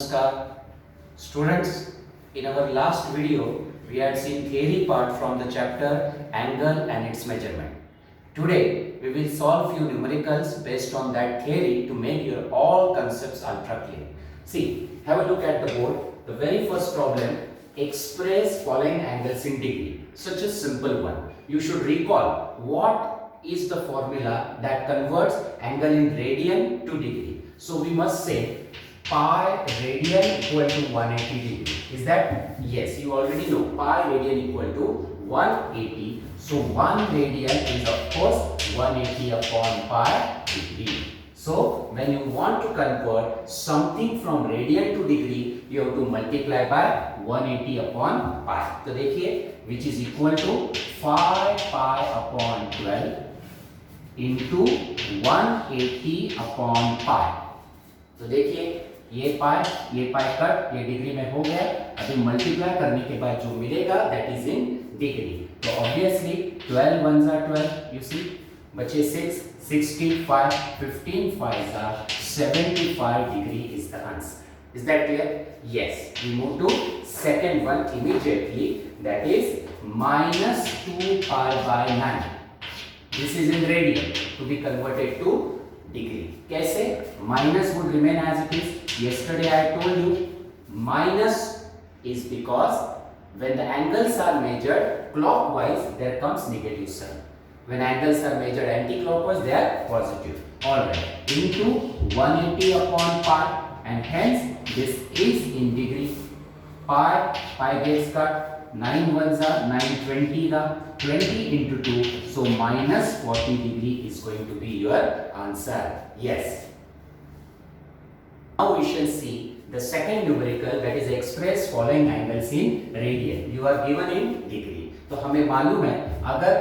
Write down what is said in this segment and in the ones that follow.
Namaskar. Students, in our last video, we had seen theory part from the chapter Angle and its Measurement. Today, we will solve few numericals based on that theory to make your all concepts ultra clear. See, have a look at the board. The very first problem, express following angles in degree. Such a simple one. You should recall what is the formula that converts angle in radian to degree. So we must say pi radian equal to 180 degree. Is that? Yes, you already know pi radian equal to 180. So 1 radian is of course 180 upon pi degree. So when you want to convert something from radian to degree, you have to multiply by 180 upon pi. So देखिए, which is equal to 5 pi upon 12 into 180 upon pi. तो देखिए ये pi cut, ये degree में हो गया. अभी multiply करने के बाद जो मिलेगा दैट इज इन डिग्री. तो obviously 12 1s are 12, you see, बचे 6, 65, 15 5s are 75 degree is the answer. Is that clear? Yes. We move to second one immediately, that is minus 2 pi by 9. This is in radian to be converted to degree. कैसे? Minus would remain as it is. Yesterday I told you minus is because when the angles are measured clockwise there comes negative sign. When angles are measured anti-clockwise they are positive. Alright. Into 180 upon pi and hence this is in degree. Pi gets cut. 9 1s are 9 20 the 20 into 2, so minus 40 degree is going to be your answer. Yes. Now we shall see the second numerical, that is express following angles in radian. You are given in degree. तो हमें मालूम है अगर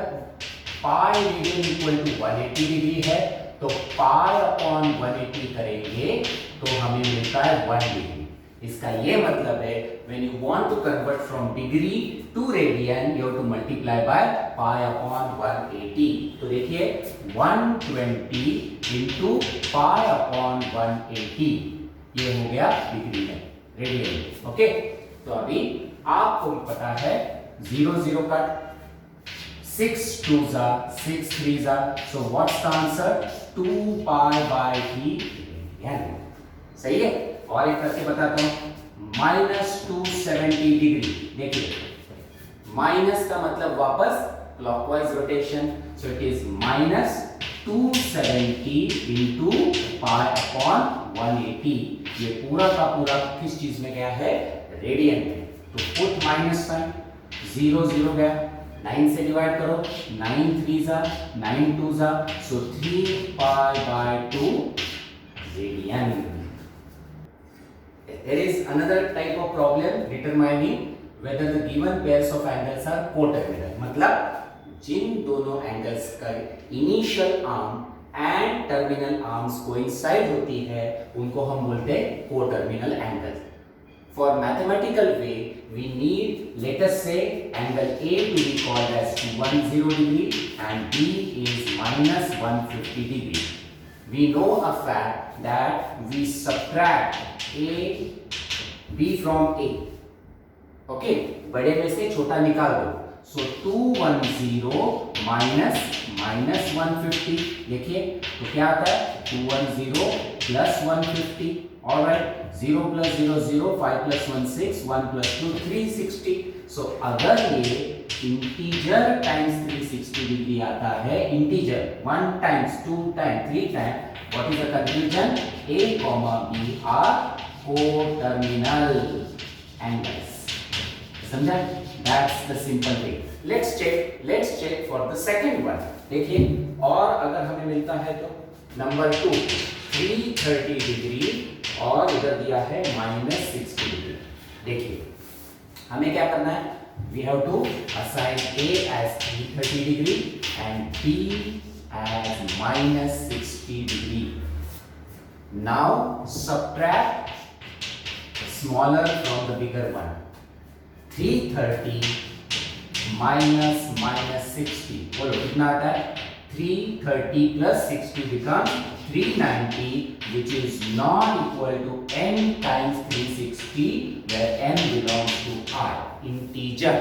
pi radian equal to 180 degree है तो pi upon 180 करेंगे तो हमें मिलता है 1 डिग्री. इसका ये मतलब है when you want to convert from degree to radian you have to multiply by pi upon 180. तो देखिए 120 into pi upon 180 ये हो गया डिग्री में, रेडियन. ओके, तो अभी आपको पता है 0 0 cut, 6 2s are 6 3s are, so what's the answer? 2 pi by 3 radian. सही है. और एक करके बताता हूं, minus 270 डिग्री. देखिए माइनस का मतलब वापस clockwise rotation, so it is minus 270 into pi upon 180. ये पूरा का पूरा किस चीज में गया है? रेडियन में. तो पुट माइनस साइन, 0 0 गया, 9 से डिवाइड करो, 9 3s are 9 2s are, so 3 pi by 2 radian. There is another type of problem determining whether the given pairs of angles are coterminal. मतलब जिन दोनों एंगल्स का initial arm and terminal arms coincide होती है उनको हम बोलते हैं coterminal angle. For mathematical way, we need, let us say, angle A to be called as 110 degree and B is minus 150 degree. We know a fact that we subtract B from A. Okay, बड़े में से छोटा निकाल दो. So 210 minus 150. देखिए तो क्या आता है? 210 plus 150. Alright, 0 plus 0 0, 5 plus 1 6, 1 plus 2 360. So अगर ये इंटीजर टाइम्स 360 डिग्री आता है, integer 1 times 2 times 3 times, what is the conclusion? A, B are coterminal angles. समझा? That's the simple way. Let's check for the second one. देखिए, और अगर हमें मिलता है तो नंबर 2 330 डिग्री और इधर दिया है minus 60 डिग्री. देखिए हमें क्या करना है? We have to assign A as 330 degree and B as minus 60 degree. Now subtract smaller from the bigger one. 330 minus 60. बोलो कितना आता है? 330 plus 60 becomes 390, which is not equal to n times 360. Integer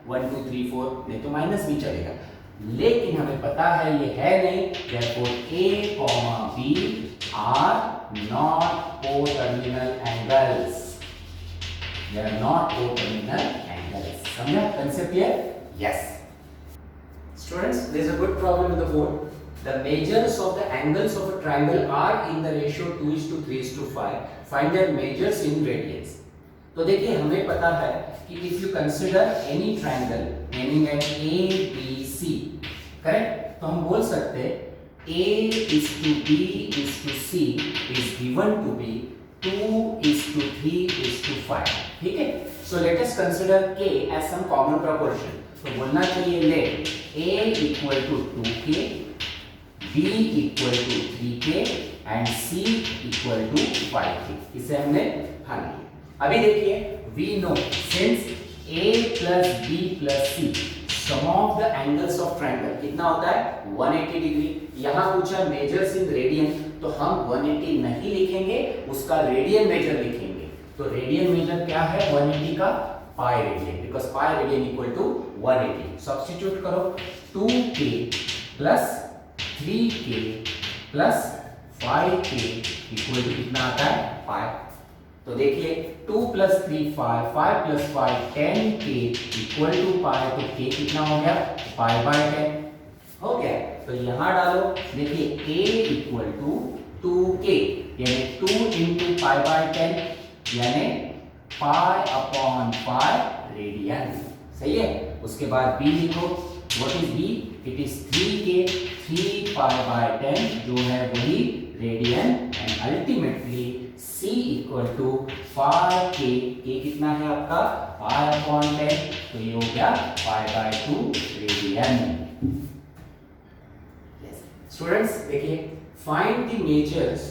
1 2 3 4, नहीं तो माइनस भी चलेगा, लेकिन हमें पता है ये है नहीं, therefore a, b are not co-terminal angles. They are not co-terminal angles. समझा कंसेप्ट है? Yes. Students, there is a good problem in the board. The measures of the angles of a triangle are in the ratio 2:3:5. Find their measures in radians. तो देखिए हमें पता है कि if you consider any triangle meaning at A, B, C, correct? तो हम बोल सकते हैं A is to B is to C is given to be 2 is to 3 is to 5. ठीक है? So let us consider K as some common proportion. तो बोलना चाहिए let A equal to 2K, B equal to 3K and C equal to 5K. इसे हमने ठान लिया। अभी देखिए we know since A plus B plus C sum of the angles of triangle कितना होता है 180 डिग्री। यहाँ पूछा मेजर्स इन रेडियन, तो हम 180 नहीं लिखेंगे, उसका रेडियन मेजर लिखेंगे। तो रेडियन मेजर क्या है 180 का pi radian, because pi radian equal to 180। Substitute करो 2K plus 3K plus 5K equal to कितना आता है पाई। तो देखिए 2 plus 3 5, 5 plus 5 10K equal to pi, तो K कितना हो गया पाई बाय 10 हो गया। तो यहाँ डालो, देखिए A इक्वल टू 2K यानी 2 इंटू पाई बाय 10 यानी पाई अपॉन पाई रेडियन, सही है। उसके बाद B लिखो, what is B? It is 3K 3 pi by 10 जो है वही radian, and ultimately C equal to 5K, K कितना है आपका पाई अपॉन 10, तो ये हो गया पाई बाय 2 रेडियन। स्टूडेंट्स देखिए find the measures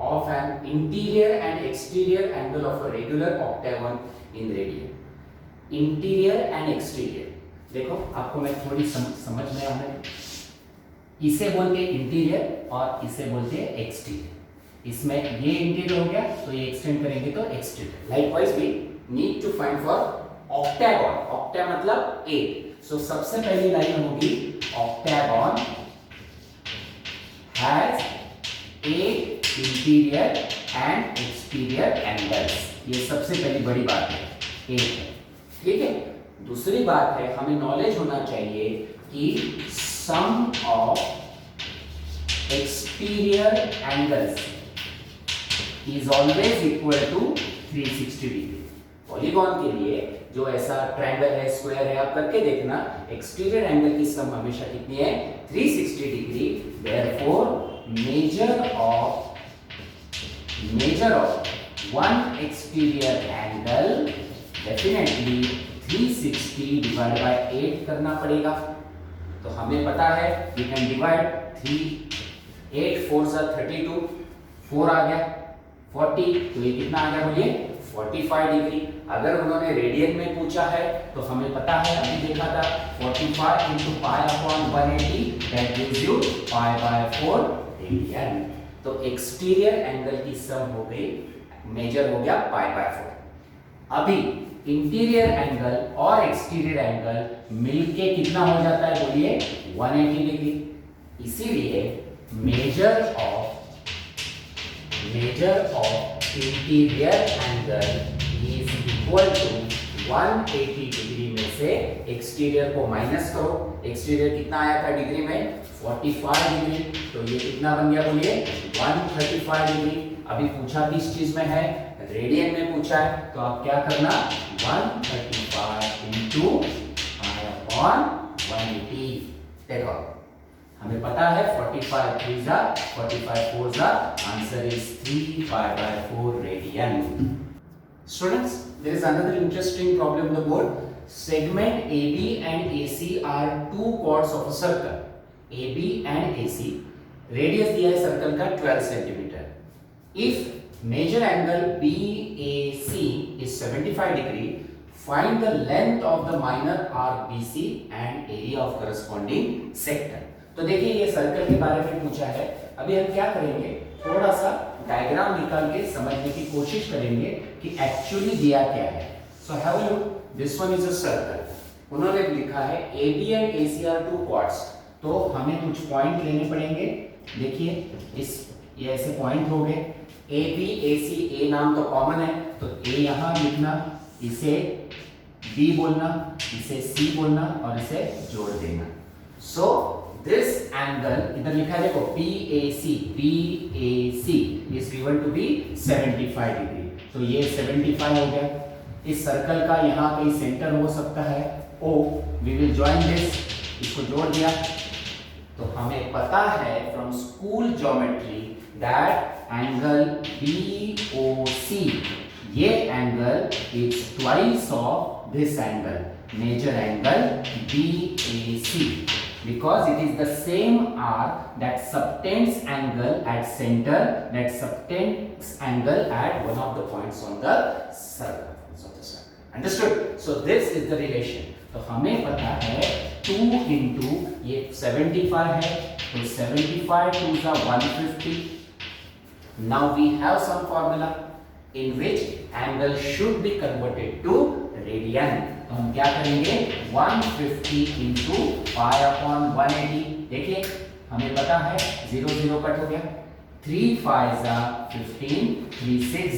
of an interior and exterior angle of a regular octagon in radian. Interior and exterior देखो आपको मैं थोड़ी समझ में आने, इसे बोलते हैं इंटीरियर और इसे बोलते हैं एक्सटीरियर। इसमें ये इंटीरियर हो गया तो ये एक्सटेंड करेंगे तो exterior. Likewise we need to find for octagon. Octa मतलब 8, सो सबसे पहली लाइन होगी octagon has 8 interior and exterior angles। ये सबसे पहली बड़ी बात है 8 है, ठीक है। दूसरी बात है हमें नॉलेज होना चाहिए कि sum of exterior angles is always equal to 360 degree. Polygon के लिए जो ऐसा ट्रायंगल है स्क्वायर है आप करके देखना, एक्सटीरियर एंगल की सम हमेशा कितनी है 360 degree. Therefore measure of one exterior angle definitely 360 divide by 8 करना पड़ेगा। तो हमें पता है वी कैन डिवाइड 3 8 4 सा 32, 4 आ गया 40, तो ये कितना आ गया बोलिए 45 डिग्री। अगर उन्होंने रेडियन में पूछा है तो हमें पता है अभी देखा था 45 into pi upon 180 that gives you pi by 4 radian. तो एक्सटीरियर एंगल की सम हो गई, मेजर हो गया पाई बाय 4। अभी इंटीरियर एंगल और एक्सटीरियर एंगल मिलके कितना हो जाता है बोलिए 180 डिग्री। इसीलिए measure of interior angle is equal to 180 degree में से एक्सटीरियर को माइनस करो। एक्सटीरियर कितना आया था डिग्री में 45 डिग्री, तो ये कितना बन गया बोलिए 135 डिग्री। अभी पूछा किस चीज में है रेडियन में पूछा है, तो आप क्या करना 135 इंटू पाई अपॉन 180। देखो हमें पता है 45 3 जा 45 4 जा, answer is 3 pi by 4 radian. Students there is another interesting problem on the board. Segment AB and AC are two chords of a circle. AB and AC radius दिया है circle का 12 centimetre. If major angle BAC is 75 degree, find the length of the minor arc BC and area of corresponding sector। तो देखिए ये circle के बारे में पूछा है। अभी हम क्या करेंगे थोड़ा सा डायग्राम निकाल के समझने की कोशिश करेंगे कि एक्चुअली दिया क्या है। So have a look. This one is a circle. उन्होंने लिखा है AB and AC are two chords. तो हमें कुछ पॉइंट लेने पड़ेंगे. देखिए ये ऐसे पॉइंट हो गए. AB AC, A नाम तो कॉमन है, तो A यहाँ लिखना, इसे B बोलना, इसे C बोलना और इसे जोड़ देना. So this angle इधर लिखा है देखो BAC is given to be 75 degree. तो ये 75 हो गया. इस सर्कल का यहाँ कहीं सेंटर हो सकता है O. We will join this. इसको जोड़ दिया. तो हमें पता है from school geometry that angle BOC, ये angle is twice of this angle, major angle BAC, because it is the same arc that subtends angle at center, that subtends angle at one of the points on the circle. Understood? So this is the relation. तो हमें पता है 2 into ये 75 है, तो 75 to the 150. Now we have some formula in which angle should be converted to radian. तो हम क्या करेंगे 150 into pi upon 180. देखिए हमें पता है 0 0 कट हो गया. 3 5 15, 3 6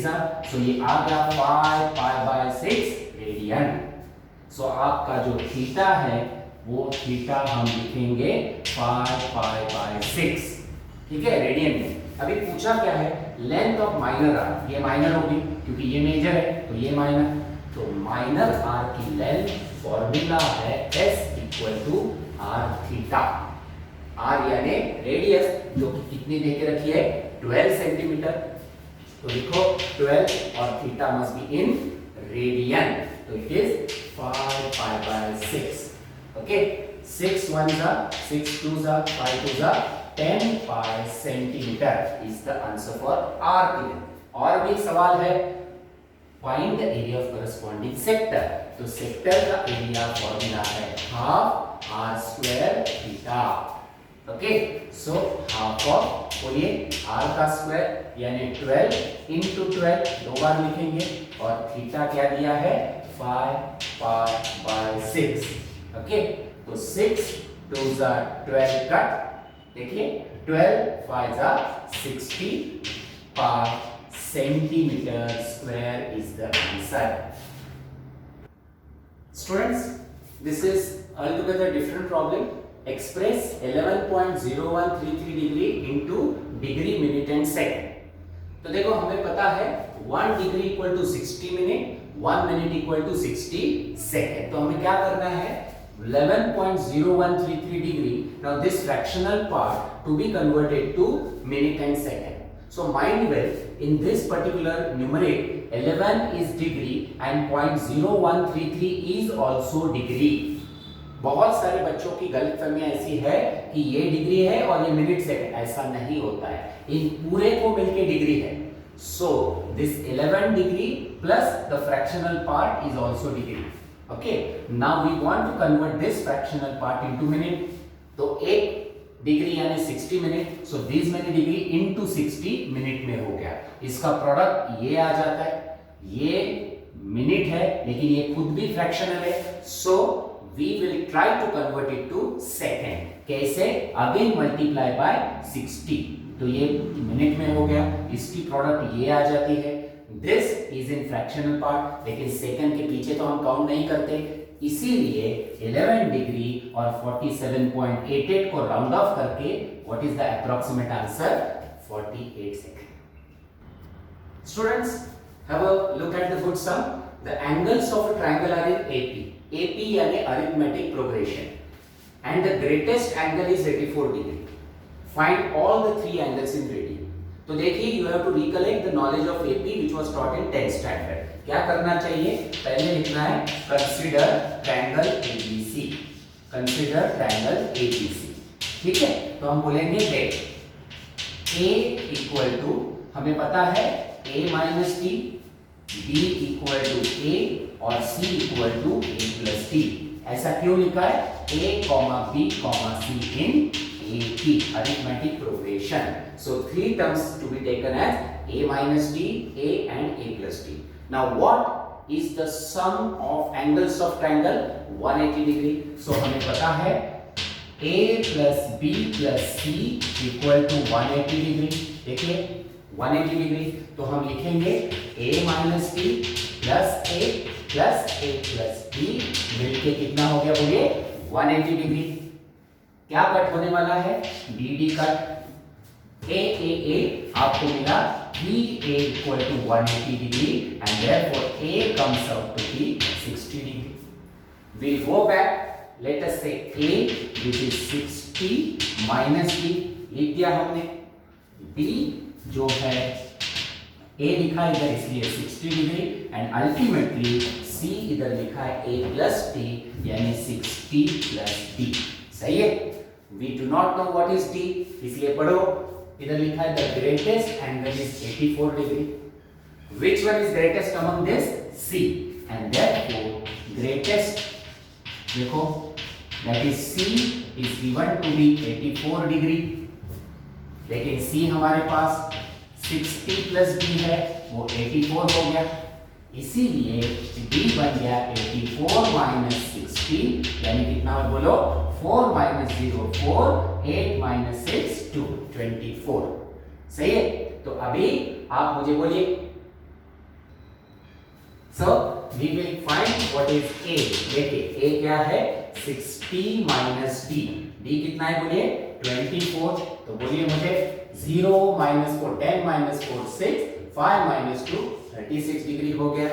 so ये आ गया 5 pi by 6 रेडियन. सो आपका जो थीटा है वो थीटा हम लिखेंगे 5 pi by 6. ठीक है, रेडियन में. अभी पूछा क्या है, लेंथ ऑफ माइनर आर्क. ये माइनर होगी क्योंकि ये मेजर है, तो ये माइनर. तो माइनर आर्क की लेंथ फॉर्मूला है S equal to r theta. r यानी रेडियस, जो कि कितनी देके रखी है 12 सेंटीमीटर. तो लिखो 12 और theta must be in radian. तो it is 5 pi by 6. Okay, 6 1 6 2 5 2 10 pi centimetre is the answer for arc length. और भी सवाल है, find the area of corresponding sector. तो सेक्टर का एरिया फॉर्मूला है half r square theta. Okay, so half of, तो ये r का स्क्वायर यानी 12 into 12 दो बार लिखेंगे, और थीटा क्या दिया है 5 pi by 6. ओके, तो 6 2 12 कट. देखिए 12 5 60 pi centimeter square is the answer. Students, this is altogether different problem. Express 11.0133 degree into degree minute and second. तो देखो हमें पता है 1 degree equal to 60 minute, 1 minute equal to 60 second. तो हमें क्या करना है 11.0133 degree. Now this fractional part to be converted to minute and second. So mind well, in this particular numeric 11 is degree and 0.0133 is also degree. बहुत सारे बच्चों की गलतफहमी ऐसी है कि ये डिग्री है और ये मिनट सेकंड. ऐसा नहीं होता है, इन पूरे को मिलके डिग्री है. So this 11 degree plus the fractional part is also degree. Okay, now we want to convert this fractional part into minute. तो एक डिग्री यानी 60 minute. So this many degree into 60 minute में हो गया. इसका प्रोडक्ट ये आ जाता है. ये मिनट है लेकिन ये खुद भी फ्रैक्शनल है. So we will try to convert it to second. कैसे? Again multiply by 60. तो ये मिनट में हो गया. इसकी प्रोडक्ट ये आ जाती है. This is in fractional part, लेकिन सेकेंड के पीछे तो हम काउंट नहीं करते, इसीलिए 11 डिग्री और 47.88 को राउंड ऑफ करके what is the approximate answer 48 second. Students, have a look at the good sum. The angles of a triangle are in AP. AP यानी arithmetic progression, and the greatest angle is 84 degree. Find all the three angles in radian. तो देखिए, you have to recollect the knowledge of AP which was taught in 10th standard. क्या करना चाहिए? पहले लिखना है consider triangle ABC. Consider triangle ABC. ठीक है, तो हम बोलेंगे देख A इक्वल टू, हमें पता है A minus T, B equal to A और C equal to A plus T. ऐसा क्यों लिखा है? A, B, C in AP, arithmetic progression. So three terms to be taken as A minus T, A and A plus T. Now what is the sum of angles of triangle 180 degree. So हमें पता है A plus B plus C equal to 180 degree. देखिए 180 degree, तो हम लिखेंगे A minus B plus A plus A plus B मिलके कितना हो गया बोलिए 180 डिग्री. क्या कट होने वाला है? BD cut. A आपको मिला BA equal to 180 degree and therefore A comes out to be 60 degree. We'll go back. Let us say A which is 60 minus B लिख दिया हमने. B जो है A लिखा है इधर इसलिए 60 डिग्री एंड अल्टीमेटली C इधर लिखा है A plus D यानी 60 plus D. सही है? We do not know what is D इसलिए पढ़ो. इधर लिखा है the greatest angle is 84 degree. Which one is greatest among this? C. And therefore greatest देखो that is C is given to be 84 degree. लेकिन C हमारे पास 60 plus D है वो 84 हो गया. इसीलिए D बन गया 84 minus 60 यानी कितना हो बोलो 4 minus 0 4 8 minus 6 2 24. सही है? तो अभी आप मुझे बोलिए. So we will find what is A. देखिए A क्या है 60 minus D. D कितना है बोलिए 24. तो बोलिए मुझे 0 minus 4 10 minus 4 6 5 minus 2 36 डिग्री हो गया.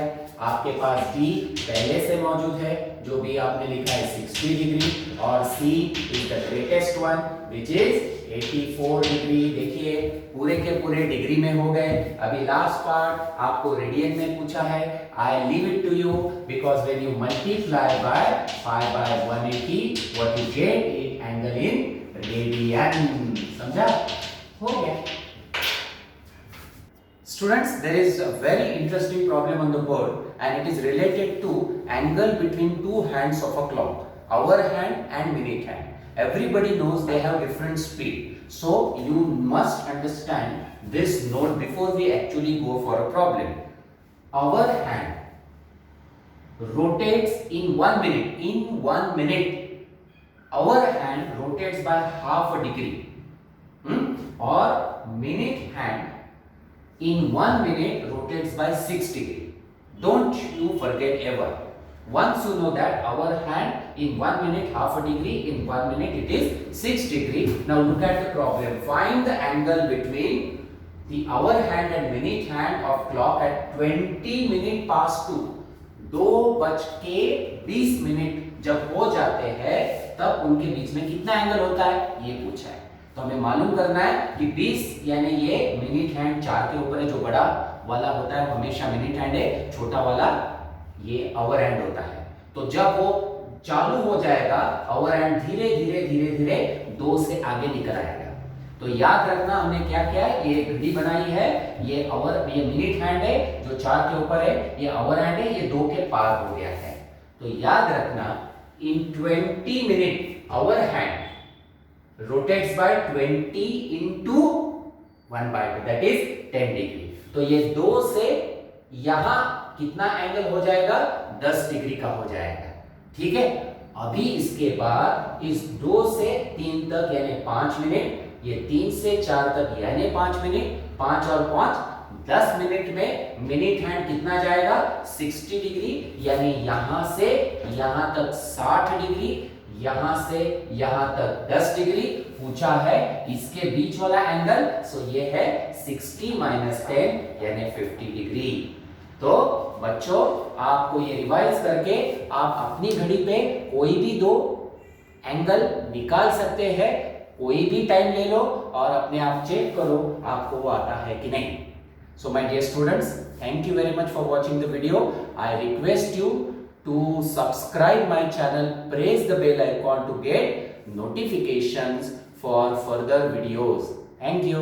आपके पास D पहले से मौजूद है जो भी आपने लिखा है 60 डिग्री और C is the greatest one which is 84 degree. देखिए पूरे के पूरे डिग्री में हो गए. अभी लास्ट पार्ट आपको रेडियन में पूछा है. I leave it to you because when you multiply by 5 by 180 what you get is angle in radian. समझा? हो गया. Students, there is a very interesting problem on the board and it is related to angle between two hands of a clock, hour hand and minute hand. Everybody knows they have different speed. So you must understand this note before we actually go for a problem. Hour hand rotates in 1 minute. In 1 minute, hour hand rotates by half a degree. Or minute hand in 1 minute rotates by 6 degree. Don't you forget ever. Once you know that hour hand in 1 minute half a degree, in 1 minute it is 6 degree. Now look at the problem. Find the angle between the hour hand and minute hand of clock at 20 minute past 2. 2:20 जब हो जाते हैं तब उनके बीच में कितना angle होता है ये पूछा है. तो हमें मालूम करना है कि 20 यानी ये मिनट हैंड 4 के ऊपर है जो बड़ा वाला होता है हमेशा मिनट हैंड है, छोटा वाला ये आवर हैंड होता है. तो जब वो चालू हो जाएगा आवर हैंड धीरे धीरे धीरे धीरे 2 से आगे निकल आएगा. तो याद रखना हमने क्या किया है, ये घड़ी बनाई है, ये मिनट हैंड है जो 4 के ऊपर है, ये आवर हैंड है ये 2 के पार हो गया है. तो याद रखना in 20 minute hour hand rotates by 20 into 1 by 2 that is 10 degree. तो ये 2 से यहां कितना एंगल हो जाएगा 10 डिग्री का हो जाएगा. ठीक है. अभी इसके बाद इस 2 से 3 तक यानी 5 मिनट, ये 3 से 4 तक यानी 5 मिनट, 5 और 5 10 मिनट में मिनट हैंड कितना जाएगा 60 डिग्री यानी यहां से यहां तक 60 डिग्री, यहां से यहां तक 10 डिग्री पूछा है. इसके बीच वाला एंगल सो ये है 60 minus 10 यानी 50 डिग्री. तो बच्चों आपको ये रिवाइज करके आप अपनी घड़ी पे कोई भी 2 एंगल निकाल सकते हैं. कोई भी टाइम ले लो और अपने आप चेक करो आपको वो आता है कि नहीं. So my dear students, thank you very much for watching the video. I request you to subscribe my channel, press the bell icon to get notifications for further videos. Thank you.